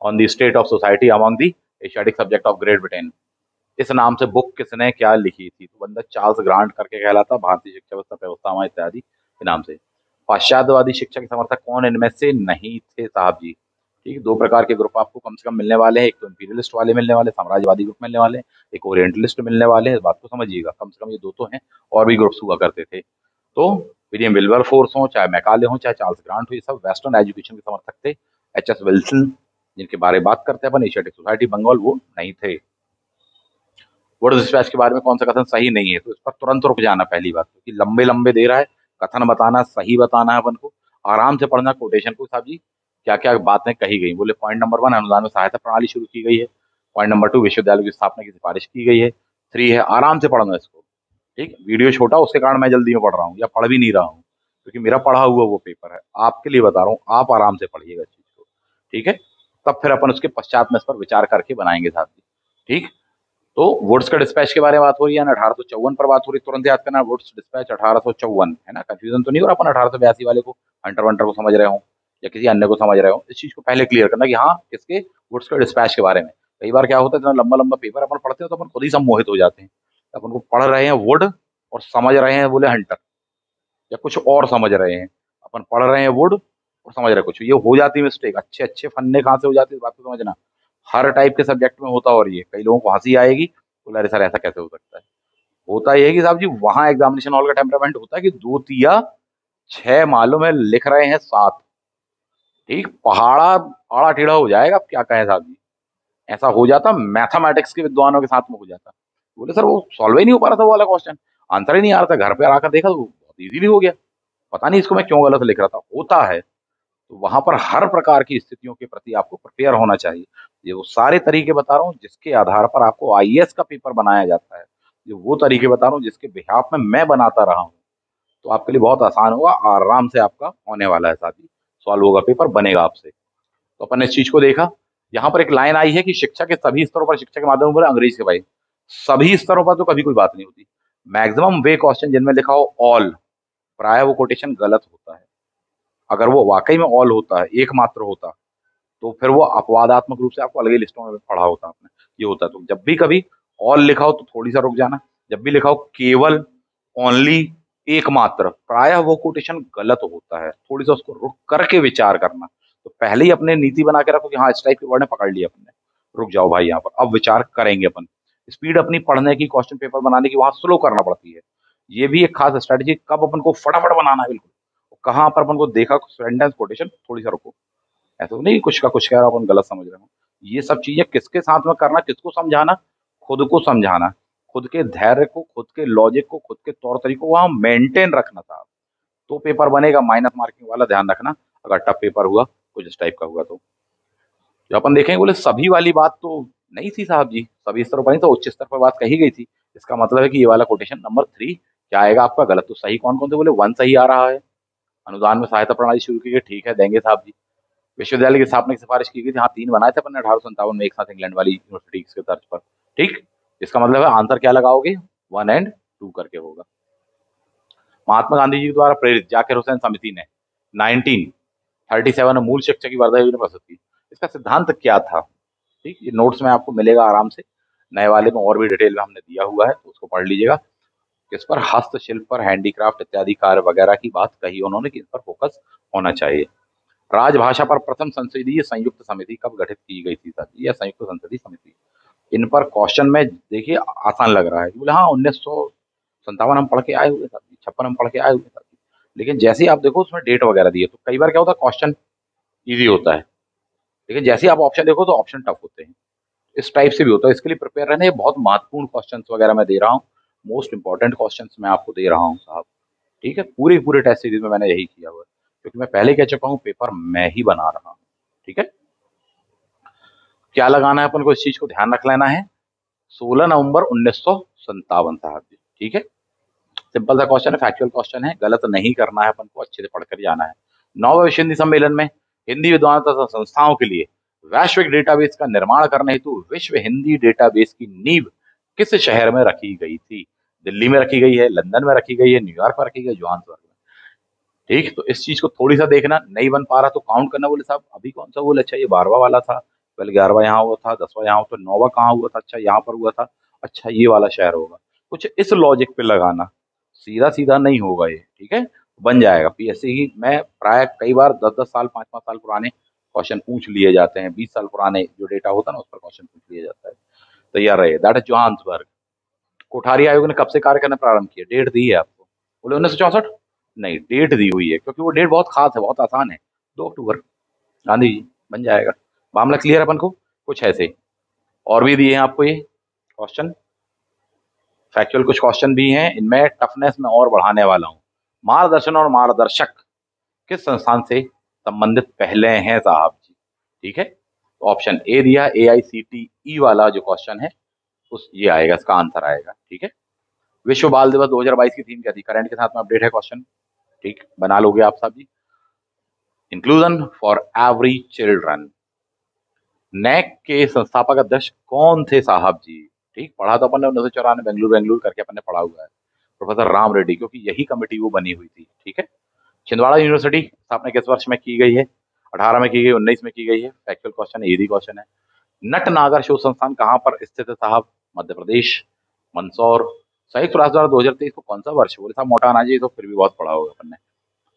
on the state of society among the Asiatic subject of great Britain, इस नाम से बुक किसने क्या लिखी थी? तो बंदा चार्ल्स ग्रांट करके कहलाता, भारतीय शिक्षा व्यवस्था व्यवस्था इत्यादि के नाम से। पाश्चात्यवादी शिक्षा के समर्थक कौन इनमें से नहीं थे साहब जी? ठीक है, दो प्रकार के ग्रुप आपको कम से कम मिलने वाले हैं, एक तो इंपीरियलिस्ट वाले मिलने वाले, साम्राज्यवादी ग्रुप मिलने वाले हैं, एक ओरिएंटलिस्ट मिलने वाले हैं। इस बात को समझिएगा, कम से कम ये दो तो हैं, और भी ग्रुप्स हुआ करते थे। तो विलियम विल्बरफोर्स हो, चाहे मैकाले हो, चाहे चार्ल्स ग्रांट हो, ये सब वेस्टर्न एजुकेशन के समर्थक थे। एच एस विल्सन, जिनके बारे में बात करते हैं अपन, एशियाटिक सोसाइटी बंगाल, वो नहीं थे। वर्ड डिस्पैच के बारे में कौन सा कथन सही नहीं है? तो इस पर तुरंत रुक जाना पहली बात, क्योंकि लंबे लंबे दे रहा है, कथन बताना सही बताना है अपन को, आराम से पढ़ना कोटेशन को साहब जी, क्या क्या बातें कही गई। बोले पॉइंट नंबर 1, अनुदान में सहायता प्रणाली शुरू की गई है। पॉइंट नंबर 2, विश्वविद्यालय की स्थापना की सिफारिश की गई है। 3 है, आराम से पढ़ना इसको। ठीक, वीडियो छोटा, उसके कारण मैं जल्दी में पढ़ रहा हूँ या पढ़ भी नहीं रहा हूँ, क्योंकि मेरा पढ़ा हुआ वो पेपर है, आपके लिए बता रहा हूँ, आप आराम से पढ़िएगा इस चीज को। ठीक है, तब फिर अपन उसके पश्चात में इस पर विचार करके बनाएंगे साहब जी। ठीक, तो वुड्स का डिस्पैच के बारे में बात हो रही है ना, 1854 पर बात हो रही है, तुरंत याद करना, वुड्स डिस्पैच 1854 है ना, कंफ्यूजन तो नहीं हो रहा अपन 1882 वाले को हंटर वंटर को समझ रहे हो या किसी अन्य को समझ रहे हो। इस चीज को पहले क्लियर करना कि हाँ, किसके, वुड्स का डिस्पैच के बारे में। कई बार क्या होता है, इतना लंबा लंबा पेपर अपन पढ़ते हैं तो अपन खुद ही सम्मोहित हो जाते हैं, अपन को पढ़ रहे हैं वुड और समझ रहे हैं बोले हंटर, या कुछ और समझ रहे हैं, अपन पढ़ रहे हैं वुड और समझ रहे हैं कुछ, ये हो जाती है मिस्टेक। अच्छे अच्छे फन्ने कहाँ से हो जाती है, इस बात को समझना। हर टाइप के सब्जेक्ट में होता, और ये कई लोगों को हंसी आएगी, बोला अरे सर ऐसा कैसे हो सकता है। होता यह है कि साहब जी, वहां एग्जामिनेशन हॉल का टेम्परामेंट होता है कि 2 तिया 6 मालूम है, लिख रहे हैं 7। ठीक, पहाड़ा आड़ा टेढ़ा हो जाएगा, आप क्या कहें साहब जी। ऐसा हो जाता, मैथमेटिक्स के विद्वानों के साथ में हो जाता। बोले सर वो सॉल्व ही नहीं हो पा रहा था वो वाला क्वेश्चन, आंसर ही नहीं आ रहा था, घर पे आकर देखा तो बहुत इजीली हो गया, पता नहीं इसको मैं क्यों गलत लिख रहा था। होता है, तो वहां पर हर प्रकार की स्थितियों के प्रति आपको प्रिपेयर होना चाहिए। ये वो सारे तरीके बता रहा हूँ जिसके आधार पर आपको आईएएस का पेपर बनाया जाता है, ये वो तरीके बता रहा हूँ जिसके बिहाफ में मैं बनाता रहा हूँ। तो आपके लिए बहुत आसान होगा, आराम से आपका होने वाला है साथी, सॉल्व होगा, पेपर बनेगा आपसे। तो अपन ने इस चीज को देखा। यहाँ पर एक लाइन आई है कि शिक्षा के सभी स्तरों पर, शिक्षा के माध्यम से अंग्रेजी के भाई, सभी स्तरों पर तो कभी कोई बात नहीं होती। मैक्सिमम वे क्वेश्चन जिनमें लिखा हो ऑल, प्राय वो कोटेशन गलत होता है। अगर वो वाकई में ऑल होता है, एकमात्र होता, तो फिर वो अपवादात्मक रूप से आपको अलग ही लिस्टों में पढ़ा होता आपने, ये होता है। तो जब भी कभी ऑल लिखा हो तो थोड़ी सा रुक जाना, जब भी लिखा हो केवल, ओनली, एकमात्र, प्रायः वो कोटेशन गलत होता है, थोड़ी सा उसको रुक करके विचार करना। तो पहले ही अपने नीति बना के रखो कि हाँ, इस टाइप के वर्ड ने पकड़ लिया अपने, रुक जाओ भाई, यहाँ पर अब विचार करेंगे अपन। स्पीड अपनी पढ़ने की, क्वेश्चन पेपर बनाने की वहां स्लो करना पड़ती है। ये भी एक खास स्ट्रेटेजी, कब अपन को फटाफट बनाना है बिल्कुल, कहाँ पर अपन को देखा सेंटेंस कोटेशन, थोड़ी सा रुको, ऐसा तो नहीं कुछ का कुछ कह रहा हूं, अपन गलत समझ रहे हो। ये सब चीजें किसके साथ में करना, किसको समझाना, खुद को समझाना, खुद के धैर्य को, खुद के लॉजिक को, खुद के तौर तरीकों को वहां मेंटेन रखना था, तो पेपर बनेगा। माइनस मार्किंग वाला ध्यान रखना, अगर टफ पेपर हुआ कुछ इस टाइप का हुआ तो। जो अपन देखेंगे, बोले सभी वाली बात तो नहीं थी साहब जी, सभी स्तरों पर नहीं, तो उच्च स्तर पर बात कही गई थी। इसका मतलब है कि ये वाला कोटेशन नंबर 3 क्या आएगा आपका गलत। तो सही कौन कौन से, बोले 1 सही आ रहा है, अनुदान में सहायता प्रणाली शुरू की गई, ठीक है, देंगे साहब जी। विश्वविद्यालय की स्थापना की सिफारिश की गई थी, हाँ 3 बनाए थे अपन ने 1857 में एक साथ इंग्लैंड वाली यूनिवर्सिटी के तर्ज पर। ठीक, इसका मतलब है आंसर क्या लगाओगे, 1 और 2 करके होगा। महात्मा गांधी जी द्वारा प्रेरित जाकिर हुसैन समिति ने 1937 में मूल शिक्षा की वर्धा योजना प्रस्तुत की। इसका सिद्धांत क्या था? ठीक, ये नोट्स में आपको मिलेगा आराम से, नए वाले में और भी डिटेल में हमने दिया हुआ है, तो उसको पढ़ लीजिएगा। किस पर, हस्तशिल्प पर, हैंडीक्राफ्ट इत्यादि कार्य वगैरह की बात कही उन्होंने कि इस पर फोकस होना चाहिए। राजभाषा पर प्रथम संसदीय संयुक्त समिति कब गठित की गई थी सर? यह संयुक्त संसदीय समिति, इन पर क्वेश्चन में देखिए आसान लग रहा है, बोले हाँ 1957 हम पढ़ के आए हुए, 56 हम पढ़ के आए हुए, लेकिन जैसे ही आप देखो उसमें डेट वगैरह दी है, तो कई बार क्या होता है, क्वेश्चन इजी होता है, लेकिन जैसे ही आप ऑप्शन देखो तो ऑप्शन टफ होते हैं। इस टाइप से भी होता है, इसके लिए प्रिपेयर रहना, ये बहुत महत्वपूर्ण क्वेश्चन वगैरह मैं दे रहा हूँ, मोस्ट इंपॉर्टेंट क्वेश्चन मैं आपको दे रहा हूँ साहब। ठीक है, पूरे पूरे टेस्ट सीरीज में मैंने यही किया हुआ है, क्योंकि मैं पहले कह चुका हूँ पेपर मैं ही बना रहा हूँ। ठीक है, क्या लगाना है अपन को, इस चीज को ध्यान रख लेना है, 16 नवंबर 1957 साहब जी। ठीक है, सिंपल सा क्वेश्चन है, फैक्चुअल क्वेश्चन है, गलत नहीं करना है अपन को, अच्छे से पढ़कर जाना है। 9वें विश्व हिंदी सम्मेलन में हिंदी विद्वान तथा संस्थाओं के लिए वैश्विक डेटाबेस का निर्माण करने हेतु विश्व हिंदी डेटाबेस की नींव किस शहर में रखी गई थी? दिल्ली में रखी गई है, लंदन में रखी गई है, न्यूयॉर्क में रखी गई है, जोहान्सबर्ग में। ठीक, तो इस चीज को थोड़ी सा देखना, नहीं बन पा रहा तो काउंट करना, बोले साहब अभी कौन सा, बोले अच्छा ये 12वां वाला था, पहले 11वां यहाँ हुआ था, 10वां यहाँ हुआ, तो 9वां कहाँ हुआ था, अच्छा यहाँ पर हुआ था, अच्छा ये वाला शहर होगा, कुछ इस लॉजिक पे लगाना, सीधा सीधा नहीं होगा ये, ठीक है। बन जाएगा पीएससी ही मैं प्राय कई बार 10-10 साल 5-5 साल पुराने क्वेश्चन पूछ लिए जाते हैं, 20 साल पुराने जो डेटा होता है ना उस पर क्वेश्चन पूछ लिया जाता है। तैयार रहे। That is Johannesburg. कोठारी आयोग ने कब से कार्य करना प्रारंभ किया, डेट दी है आपको, बोले 1964, नहीं डेट दी हुई है क्योंकि वो डेट बहुत खास है, बहुत आसान है, 2 अक्टूबर, गांधी जी। बन जाएगा। मामला क्लियर अपन को। कुछ ऐसे और भी दिए हैं आपको ये क्वेश्चन, फैक्चुअल कुछ क्वेश्चन भी हैं, इनमें टफनेस में और बढ़ाने वाला हूँ। मार्गदर्शन और मार्गदर्शक किस संस्थान से संबंधित पहले हैं साहब जी, ठीक है। तो ऑप्शन ए दिया, AICTE वाला जो क्वेश्चन है उस ये आएगा, इसका आंसर आएगा, ठीक है। विश्व बाल दिवस 2022 की थीम क्या थी, करंट के साथ में अपडेट है क्वेश्चन, ठीक, बना लोगे आप साहब जी। Inclusion for every children. NAAC के संस्थापक अध्यक्ष कौन थे साहब जी, ठीक, पढ़ा तो अपन ने 1994 बेंगलुरु बेंगलुरु करके अपन ने पढ़ा हुआ है, प्रोफेसर राम रेड्डी, क्योंकि यही कमेटी वो बनी हुई थी, ठीक है। छिंदवाड़ा यूनिवर्सिटी स्थापना किस वर्ष में की गई है, 18 में की गई, 19 में की गई है, फैक्चुअल क्वेश्चन है, इजी क्वेश्चन है। नट नागर शोध संस्थान कहाँ पर स्थित है साहब, मध्य प्रदेश, मंदसौर। संयुक्त राष्ट्र द्वारा 2023 को कौन सा वर्ष, बोले साहब मोटा अनाज, ये तो फिर भी बहुत पढ़ा होगा अपन ने,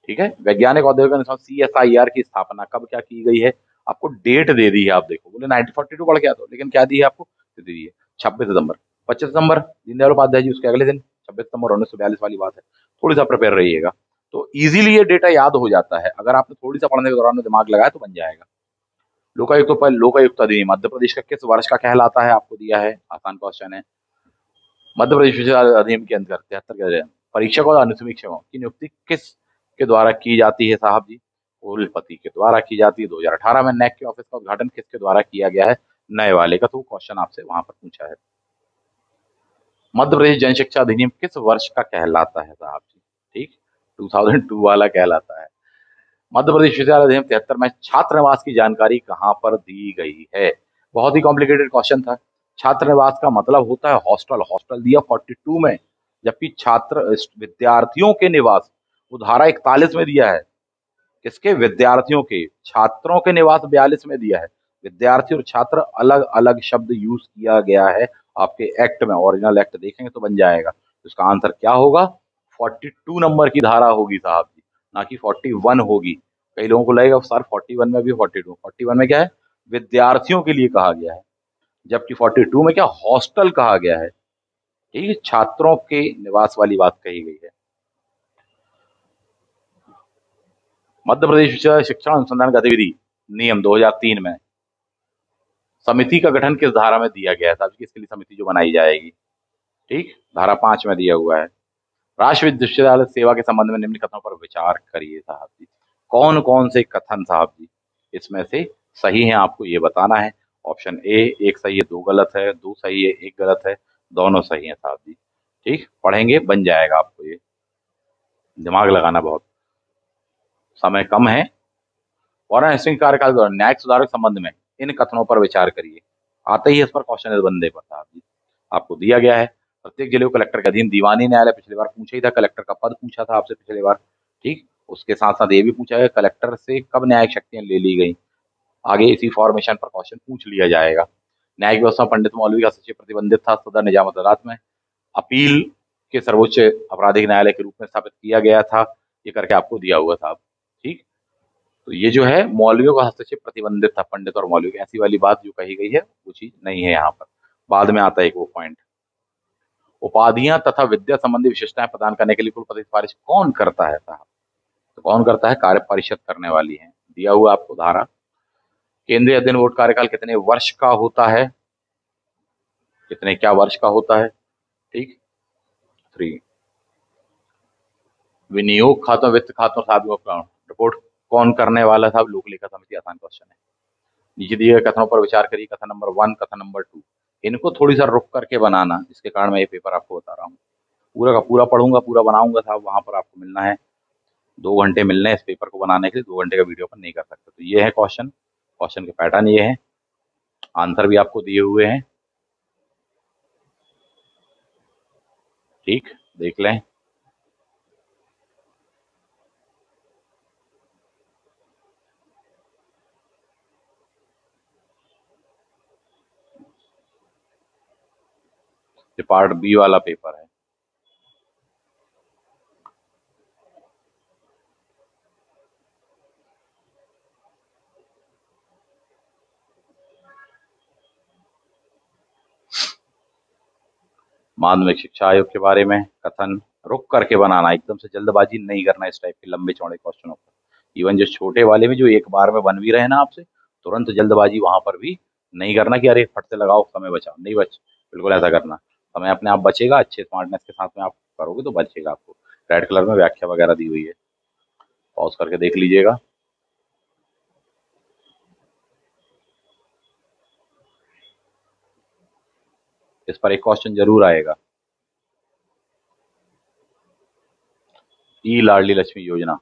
ठीक है। वैज्ञानिक औद्योगिक अनुसंधान CSIR की स्थापना कब क्या की गई है, आपको डेट दे दी है, आप देखो, बोले 1942 पढ़ के आता हूँ, लेकिन क्या दी है आपको, दे दी है 26 सितंबर। 25 सितंबर दीनदयाल उपाध्याय जी, उसके अगले दिन 26 सितंबर 1942 वाली बात है। थोड़ी सा प्रिपेयर रहिएगा तो इजीली ये डेटा याद हो जाता है, अगर आपने थोड़ी सा पढ़ने के दौरान में दिमाग लगाया तो बन जाएगा। लोकायुक्त पर लोकायुक्त अधिनियम मध्य प्रदेश का किस वर्ष का कहलाता है, आपको दिया है, आसान क्वेश्चन है। मध्य प्रदेश विश्वविद्यालय अधिनियम के अंतर्गत 73 के परीक्षकों और अनुसमीक्षकों की नियुक्ति किस के द्वारा की जाती है साहब जी, कुलपति के द्वारा की जाती है। 2018 में नैक के ऑफिस का उद्घाटन किसके द्वारा किया गया है, नए वाले का, तो क्वेश्चन आपसे वहां पर पूछा है। मध्य प्रदेश जन शिक्षा अधिनियम किस वर्ष का कहलाता है साहब जी, ठीक, 2002 वाला कहलाता है। मध्य प्रदेश विश्वविद्यालय अधिनियम 73 में छात्रनिवास की जानकारी कहाँ पर दी गई है, बहुत ही कॉम्प्लिकेटेड क्वेश्चन था। छात्रनिवास का मतलब होता है हॉस्टल, हॉस्टल दिया 42 में, जबकि छात्र विद्यार्थियों के निवास वो धारा 41 में दिया है, किसके, विद्यार्थियों के, छात्रों के निवास 42 में दिया है। विद्यार्थी और छात्र अलग अलग शब्द यूज किया गया है आपके एक्ट में, ओरिजिनल एक्ट देखेंगे तो बन जाएगा। तो इसका आंसर क्या होगा, 42 नंबर की धारा होगी साहब जी, ना कि 41 होगी। कई लोगों को लगेगा सर 41 में भी 42, 41 में क्या है, विद्यार्थियों के लिए कहा गया है, जबकि 42 में क्या, हॉस्टल कहा गया है, ठीक है, छात्रों के निवास वाली बात कही गई है। मध्य प्रदेश विश्वविद्यालय शिक्षण अनुसंधान गतिविधि नियम 2003 में समिति का गठन किस धारा में दिया गया है साहब, किसके लिए समिति जो बनाई जाएगी, ठीक, धारा 5 में दिया हुआ है। राष्ट्रीय विश्वविद्यालय सेवा के संबंध में निम्न कथनों पर विचार करिए साहब जी, कौन कौन से कथन साहब जी इसमें से सही है, आपको ये बताना है। ऑप्शन ए, एक सही है, दो गलत है, दो सही है, एक गलत है, दोनों सही है साहब जी, ठीक, पढ़ेंगे बन जाएगा आपको ये, दिमाग लगाना बहुत, समय कम है। वॉरेन हेस्टिंग कार्यकाल के दौरान न्यायिक सुधार के संबंध में इन कथनों पर विचार करिए, आते ही इस पर क्वेश्चन इस बंदे पर साहब जी, आपको दिया गया है। प्रत्येक जिले को कलेक्टर के अधीन दीवानी न्यायालय, पिछली बार पूछा ही था, कलेक्टर का पद पूछा था आपसे पिछली बार, ठीक, उसके साथ साथ ये भी पूछा है कलेक्टर से कब न्यायिक शक्तियां ले ली गई, आगे इसी फॉर्मेशन पर क्वेश्चन पूछ लिया जाएगा। न्यायिक व्यवस्था में पंडित मौलवी का सचिव प्रतिबंधित था सदर निजामत अदालत में, अपील के सर्वोच्च आपराधिक न्यायालय के रूप में स्थापित किया गया था, ये करके आपको दिया हुआ था, ठीक। तो ये जो है मौलवियों का हस्तक्षेप प्रतिबंधित था, पंडित और मौलवी की ऐसी वाली बात जो कही गई है वो चीज नहीं है यहाँ पर, बाद में आता है एक वो पॉइंट। उपाधियां तथा विद्या संबंधी विशेषताएं प्रदान करने के लिए कुलपति सिफारिश कौन करता है साहब, तो कौन करता है, कार्य परिषद करने वाली है, दिया हुआ आपको धारा। केंद्रीय अध्ययन बोर्ड कार्यकाल कितने वर्ष का होता है, कितने क्या वर्ष का होता है, ठीक, 3। विनियोग खातों, वित्त खातों, साधुओं रिपोर्ट कौन करने वाला साहब, लोक लेखा समिति, आसान क्वेश्चन है। नीचे दिए गए कथनों पर विचार करिए, कथन नंबर 1, कथन नंबर 2, इनको थोड़ी सा रुक करके बनाना, जिसके कारण मैं ये पेपर आपको बता रहा हूँ। पूरा का पूरा पढ़ूंगा, पूरा बनाऊंगा साहब, वहां पर आपको मिलना है 2 घंटे मिलने हैं इस पेपर को बनाने के लिए, 2 घंटे का वीडियो पर नहीं कर सकते। तो ये है क्वेश्चन, क्वेश्चन के पैटर्न ये है, आंसर भी आपको दिए हुए हैं, ठीक, देख लें। ये पार्ट बी वाला पेपर है। माध्यमिक शिक्षा आयोग के बारे में कथन, रुक करके बनाना, एकदम से जल्दबाजी नहीं करना इस टाइप के लंबे चौड़े क्वेश्चनों पर। इवन जो छोटे वाले में जो एक बार में बन भी रहे हैं ना आपसे, तुरंत जल्दबाजी वहां पर भी नहीं करना कि अरे फट से लगाओ समय बचाओ, नहीं बच, बिल्कुल ऐसा करना। समय अपने आप बचेगा, अच्छे स्मार्टनेस के साथ में आप करोगे तो बचेगा आपको। रेड कलर में व्याख्या वगैरह दी हुई है, पॉज करके देख लीजिएगा। इस पर एक क्वेश्चन जरूर आएगा। ई लाडली लक्ष्मी योजना,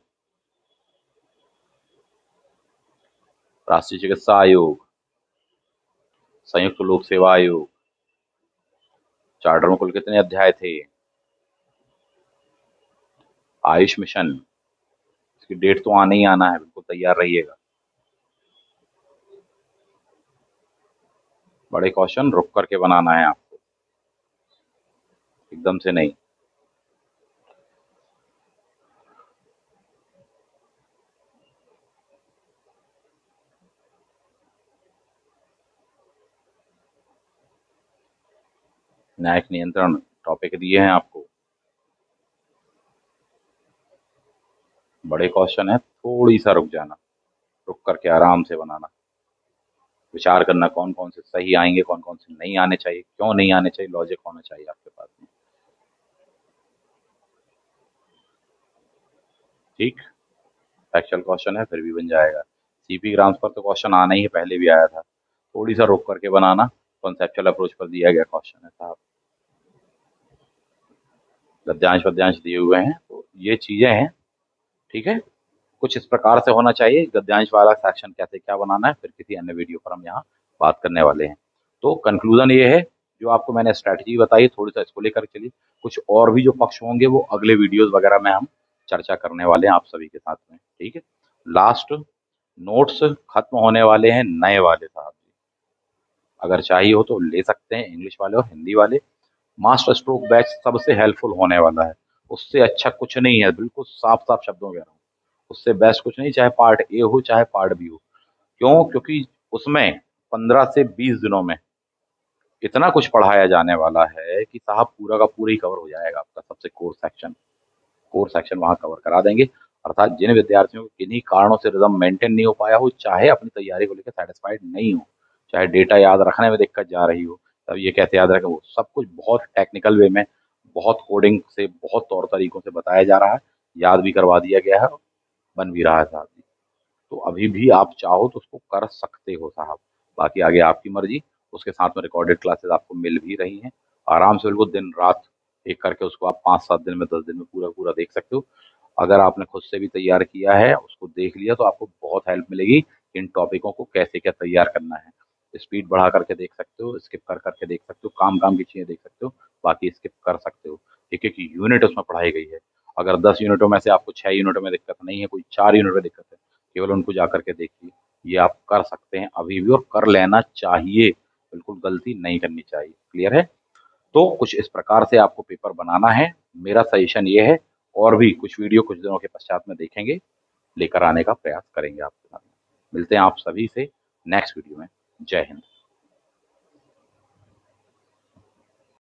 राष्ट्रीय चिकित्सा आयोग, संयुक्त लोक सेवा आयोग, चार्टर में कुल कितने अध्याय थे, आयुष मिशन, इसकी डेट तो आने ही आना है, बिल्कुल तैयार रहिएगा। बड़े क्वेश्चन रुक करके बनाना है आपको, एकदम से नहीं। न्यायिक नियंत्रण टॉपिक दिए हैं आपको, बड़े क्वेश्चन है, थोड़ी सा रुक जाना, रुक करके आराम से बनाना, विचार करना कौन कौन से सही आएंगे, कौन कौन से नहीं आने चाहिए, क्यों नहीं आने चाहिए, लॉजिक होना चाहिए आपके पास में। ठीक, फैक्चुअल क्वेश्चन है फिर भी बन जाएगा। सीपी ग्राम्स पर तो क्वेश्चन आना ही है, पहले भी आया था। थोड़ी सा रुक करके बनाना, कॉन्सेप्चुअल अप्रोच पर दिया गया क्वेश्चन है साहब। गद्यांश पद्यांश दिए हुए हैं, तो ये चीजें हैं, ठीक है। कुछ इस प्रकार से होना चाहिए। गद्यांश वाला सेक्शन कैसे क्या बनाना है, फिर किसी अन्य वीडियो पर हम यहाँ बात करने वाले हैं। तो कंक्लूजन ये है, जो आपको मैंने स्ट्रैटेजी बताई, थोड़ी सा इसको लेकर चलिए। कुछ और भी जो पक्ष होंगे वो अगले वीडियोस वगैरह में हम चर्चा करने वाले हैं आप सभी के साथ में, ठीक है। लास्ट नोट्स खत्म होने वाले हैं नए वाले साहब जी, अगर चाहिए हो तो ले सकते हैं, इंग्लिश वाले और हिंदी वाले। मास्टर स्ट्रोक बैच सबसे हेल्पफुल होने वाला है, उससे अच्छा कुछ नहीं है, बिल्कुल साफ साफ शब्दों में कह रहा हूँ। उससे बेस्ट कुछ नहीं, चाहे पार्ट ए हो चाहे पार्ट बी हो। क्यों? क्योंकि उसमें 15 से 20 दिनों में इतना कुछ पढ़ाया जाने वाला है कि साहब पूरा का पूरा ही कवर हो जाएगा आपका, सबसे कोर सेक्शन वहां कवर करा देंगे। अर्थात जिन विद्यार्थियों को किन्हीं कारणों से रिदम मेंटेन नहीं हो पाया हो, चाहे अपनी तैयारी को लेकर सेटिस्फाइड नहीं हो, चाहे डेटा याद रखने में दिक्कत जा रही हो, तब ये कैसे याद रखें, वो सब कुछ बहुत टेक्निकल वे में, बहुत कोडिंग से, बहुत तौर तरीकों से बताया जा रहा है, याद भी करवा दिया गया है, बन भी रहा है साहब जी। तो अभी भी आप चाहो तो उसको कर सकते हो साहब, बाकी आगे आपकी मर्जी। उसके साथ में रिकॉर्डेड क्लासेस आपको मिल भी रही हैं, आराम से बिल्कुल दिन रात एक करके उसको आप 5-7 दिन में 10 दिन में पूरा पूरा देख सकते हो। अगर आपने खुद से भी तैयार किया है, उसको देख लिया, तो आपको बहुत हेल्प मिलेगी इन टॉपिकों को कैसे क्या तैयार करना है। स्पीड बढ़ा करके देख सकते हो, स्किप कर करके देख सकते हो, काम काम की चीजें देख सकते हो, बाकी स्किप कर सकते हो। एक एक यूनिट उसमें पढ़ाई गई है। अगर 10 यूनिटों में से आपको 6 यूनिटों में दिक्कत नहीं है, कोई 4 यूनिट में दिक्कत है, केवल उनको जा करके देखिए। ये आप कर सकते हैं अभी भी, और कर लेना चाहिए, बिल्कुल गलती नहीं करनी चाहिए। क्लियर है? तो कुछ इस प्रकार से आपको पेपर बनाना है, मेरा सजेशन ये है। और भी कुछ वीडियो कुछ दिनों के पश्चात में देखेंगे, लेकर आने का प्रयास करेंगे आपके साथ। मिलते हैं आप सभी से नेक्स्ट वीडियो में। जय हिंद।